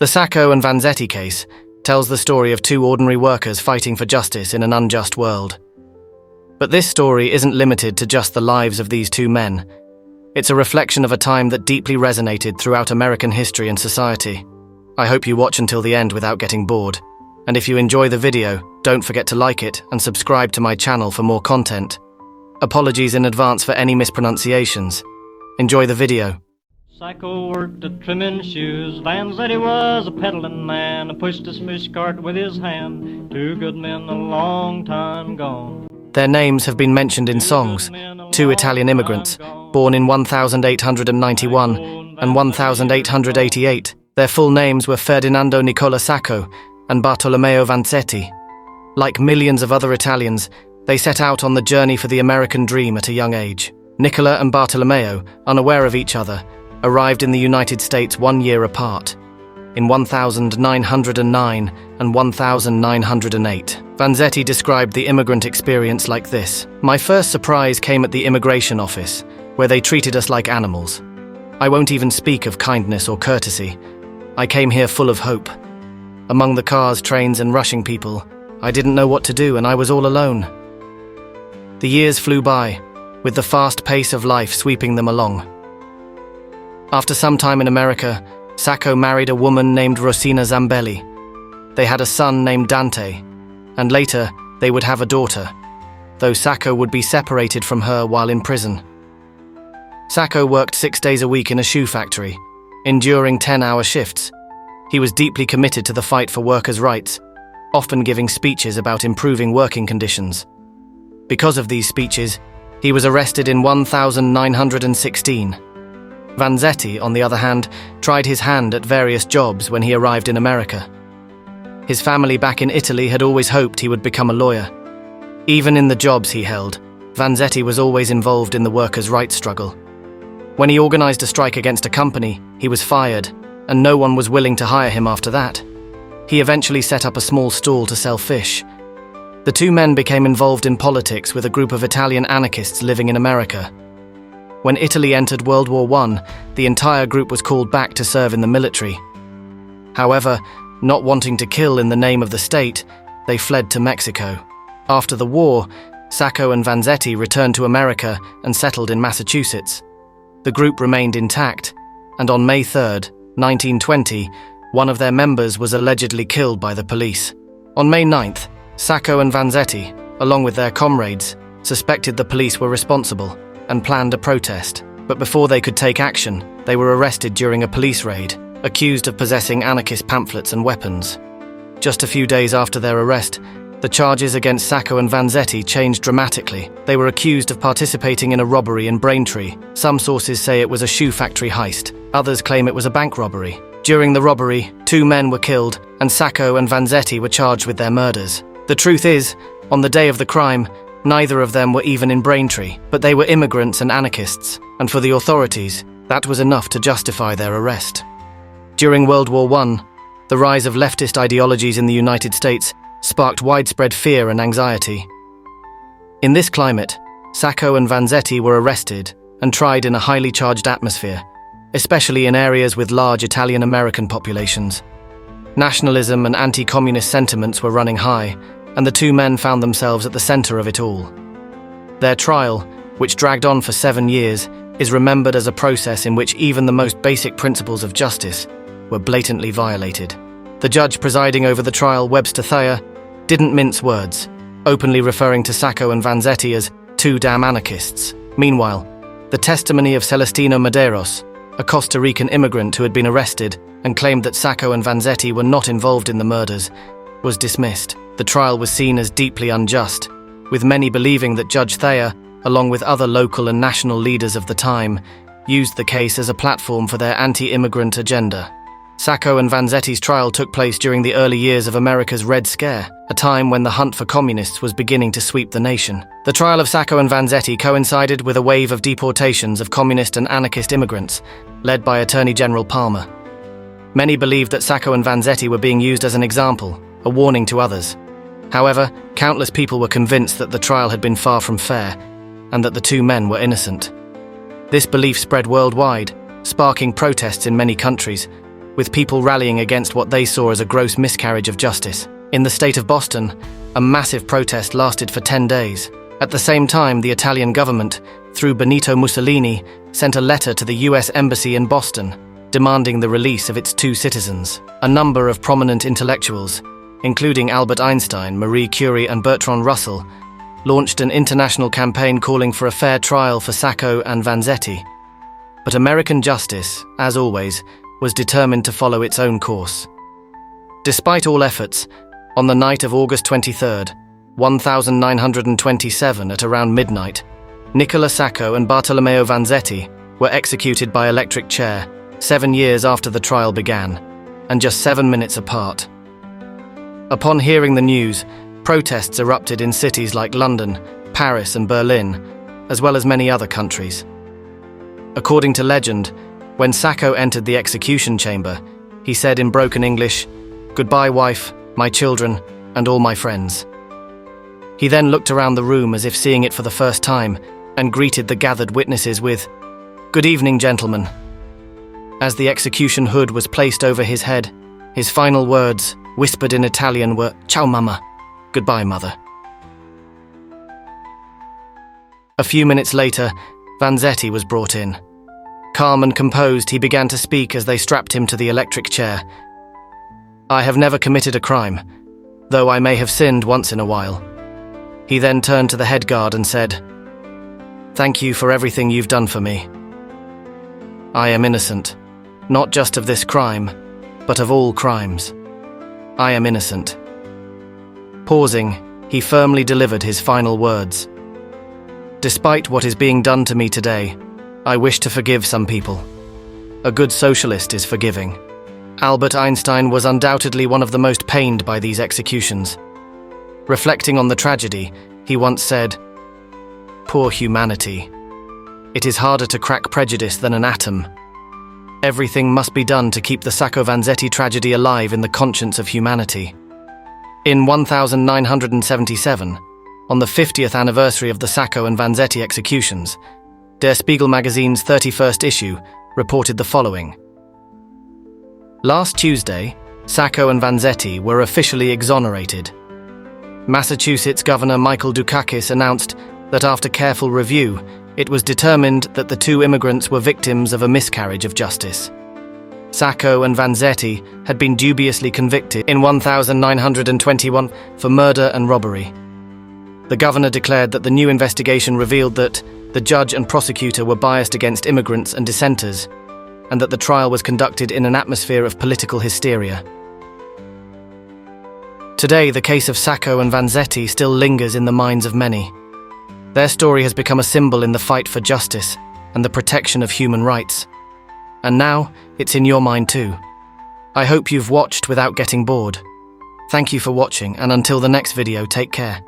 The Sacco and Vanzetti case tells the story of two ordinary workers fighting for justice in an unjust world. But this story isn't limited to just the lives of these two men. It's a reflection of a time that deeply resonated throughout American history and society. I hope you watch until the end without getting bored. And if you enjoy the video, don't forget to like it and subscribe to my channel for more content. Apologies in advance for any mispronunciations. Enjoy the video. Sacco worked at trimming shoes. Vanzetti was a peddling man, pushed his fish cart with his hand. Two good men a long time gone. Their names have been mentioned in songs. Two Italian immigrants, born in 1891 and 1888. Their full names were Ferdinando Nicola Sacco and Bartolomeo Vanzetti. Like millions of other Italians, they set out on the journey for the American dream at a young age. Nicola and Bartolomeo, unaware of each other, arrived in the United States 1 year apart, in 1909 and 1908. Vanzetti described the immigrant experience like this: "My first surprise came at the immigration office, where they treated us like animals. I won't even speak of kindness or courtesy. I came here full of hope. Among the cars, trains, and rushing people, I didn't know what to do, and I was all alone." The years flew by, with the fast pace of life sweeping them along. After some time in America, Sacco married a woman named Rosina Zambelli. They had a son named Dante, and later they would have a daughter, though Sacco would be separated from her while in prison. Sacco worked 6 days a week in a shoe factory, enduring 10-hour shifts. He was deeply committed to the fight for workers' rights, often giving speeches about improving working conditions. Because of these speeches, he was arrested in 1916. Vanzetti, on the other hand, tried his hand at various jobs when he arrived in America. His family back in Italy had always hoped he would become a lawyer. Even in the jobs he held, Vanzetti was always involved in the workers' rights struggle. When he organized a strike against a company, he was fired, and no one was willing to hire him after that. He eventually set up a small stall to sell fish. The two men became involved in politics with a group of Italian anarchists living in America. When Italy entered World War I, the entire group was called back to serve in the military. However, not wanting to kill in the name of the state, they fled to Mexico. After the war, Sacco and Vanzetti returned to America and settled in Massachusetts. The group remained intact, and on May 3, 1920, one of their members was allegedly killed by the police. On May 9th, Sacco and Vanzetti, along with their comrades, suspected the police were responsible and planned a protest. But before they could take action, they were arrested during a police raid, accused of possessing anarchist pamphlets and weapons. Just a few days after their arrest, the charges against Sacco and Vanzetti changed dramatically. They were accused of participating in a robbery in Braintree. Some sources say it was a shoe factory heist. Others claim it was a bank robbery. During the robbery, 2 men were killed, and Sacco and Vanzetti were charged with their murders. The truth is, on the day of the crime, neither of them were even in Braintree, but they were immigrants and anarchists, and for the authorities, that was enough to justify their arrest. During World War I, the rise of leftist ideologies in the United States sparked widespread fear and anxiety. In this climate, Sacco and Vanzetti were arrested and tried in a highly charged atmosphere, especially in areas with large Italian-American populations. Nationalism and anti-communist sentiments were running high, and the 2 men found themselves at the center of it all. Their trial, which dragged on for 7 years, is remembered as a process in which even the most basic principles of justice were blatantly violated. The judge presiding over the trial, Webster Thayer, didn't mince words, openly referring to Sacco and Vanzetti as 2 damn anarchists. Meanwhile, the testimony of Celestino Medeiros, a Costa Rican immigrant who had been arrested and claimed that Sacco and Vanzetti were not involved in the murders, was dismissed. The trial was seen as deeply unjust, with many believing that Judge Thayer, along with other local and national leaders of the time, used the case as a platform for their anti-immigrant agenda. Sacco and Vanzetti's trial took place during the early years of America's Red Scare, a time when the hunt for communists was beginning to sweep the nation. The trial of Sacco and Vanzetti coincided with a wave of deportations of communist and anarchist immigrants, led by Attorney General Palmer. Many believed that Sacco and Vanzetti were being used as an example, a warning to others. However, countless people were convinced that the trial had been far from fair, and that the 2 men were innocent. This belief spread worldwide, sparking protests in many countries, with people rallying against what they saw as a gross miscarriage of justice. In the state of Boston, a massive protest lasted for 10 days. At the same time, the Italian government, through Benito Mussolini, sent a letter to the US Embassy in Boston, demanding the release of its 2 citizens. A number of prominent intellectuals, including Albert Einstein, Marie Curie, and Bertrand Russell, launched an international campaign calling for a fair trial for Sacco and Vanzetti. But American justice, as always, was determined to follow its own course. Despite all efforts, on the night of August 23rd, 1927 at around midnight, Nicola Sacco and Bartolomeo Vanzetti were executed by electric chair 7 years after the trial began, and just 7 minutes apart. Upon hearing the news, protests erupted in cities like London, Paris, and Berlin, as well as many other countries. According to legend, when Sacco entered the execution chamber, he said in broken English, "Goodbye, wife, my children, and all my friends." He then looked around the room as if seeing it for the first time and greeted the gathered witnesses with, "Good evening, gentlemen." As the execution hood was placed over his head, his final words, whispered in Italian, were, "Ciao, mamma," goodbye, mother. A few minutes later, Vanzetti was brought in. Calm and composed, he began to speak as they strapped him to the electric chair. "I have never committed a crime, though I may have sinned once in a while." He then turned to the head guard and said, "Thank you for everything you've done for me. I am innocent, not just of this crime, but of all crimes. I am innocent." Pausing, he firmly delivered his final words. "Despite what is being done to me today, I wish to forgive some people. A good socialist is forgiving." Albert Einstein was undoubtedly one of the most pained by these executions. Reflecting on the tragedy, he once said, "Poor humanity. It is harder to crack prejudice than an atom. Everything must be done to keep the Sacco-Vanzetti tragedy alive in the conscience of humanity." In 1977, on the 50th anniversary of the Sacco and Vanzetti executions, Der Spiegel magazine's 31st issue reported the following. Last Tuesday, Sacco and Vanzetti were officially exonerated. Massachusetts Governor Michael Dukakis announced that after careful review, it was determined that the 2 immigrants were victims of a miscarriage of justice. Sacco and Vanzetti had been dubiously convicted in 1921 for murder and robbery. The governor declared that the new investigation revealed that the judge and prosecutor were biased against immigrants and dissenters, and that the trial was conducted in an atmosphere of political hysteria. Today, the case of Sacco and Vanzetti still lingers in the minds of many. Their story has become a symbol in the fight for justice and the protection of human rights. And now, it's in your mind too. I hope you've watched without getting bored. Thank you for watching, and until the next video, take care.